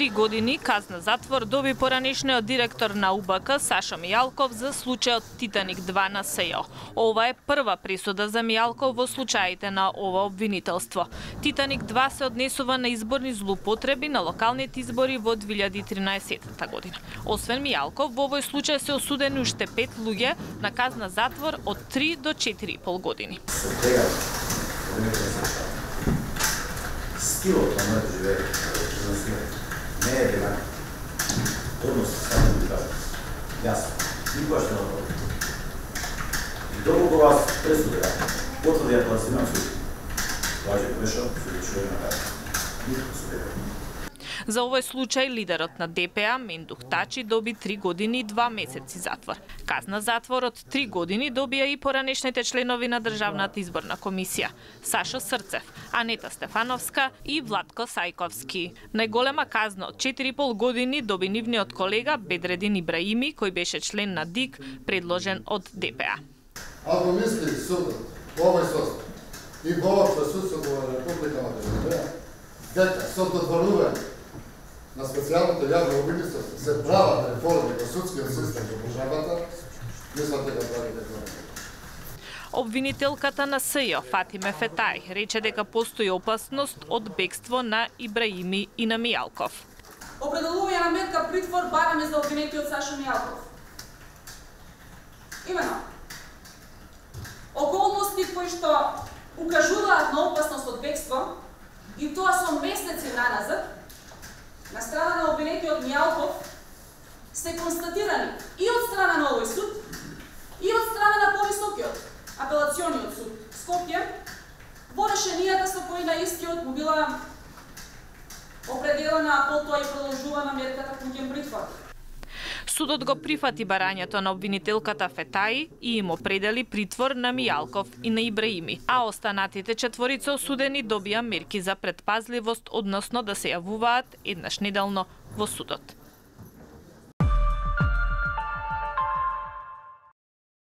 3 години казна затвор доби поранешниот директор на УБК Сашо Мијалков за случајот Титаник 2 на СЈО. Ова е прва присуда за Мијалков во случаите на ова обвинителство. Титаник 2 се однесува на изборни злоупотреби на локалните избори во 2013 година. Освен Мијалков, во овој случај се осудени уште 5 луѓе на казна затвор од 3 до 4,5 години. Стилот на моето живење, не е еднак. Трудно се само да кажа. Јас, никогаш не направам. И доколку вас пресудија, потврдија кога си имам суд, важи грешно, се чуе на така. Никако се дека. За овој случај лидерот на ДПА Мендух Тачи доби 3 години и 2 месеци затвор. Казна затвор од 3 години добија и поранешните членови на Државната изборна комисија Сашо Срцев, Анета Стефановска и Владко Сајковски. Најголема казна од 4,5 години доби нивниот колега Бедредин Ибраими, кој беше член на ДИК, предложен од ДПА. Ако мисли судот, овој состав и воопшто судството во Република Македонија, дека со додворување на специјалното јавно обвинителство се прават реформи во судскиот систем во државата, мислам дека прави дека. Обвинителката на СЈО Фатиме Фетај рече дека постои опасност од бегство на Ибраими и на Мијалков. Определување на мерка притвор бараме за обвинетиот Сашо Мијалков. Имено, околности кои што укажуваат на опасност од бегство, и тоа со месеци наназад, на страна на обвинетиот Мијалков се констатирани и од страна на овој суд, и од страна на повисокиот апелациониот суд Скопје во решенијата со кои на истиот му била определена, а потоа и продолжувана мерката куќен притвор. Судот го прифати барањето на обвинителката Фетај и им определи притвор на Мијалков и на Ибраими, а останатите четворица осудени добија мерки за предпазливост, односно да се јавуваат еднаш неделно во судот.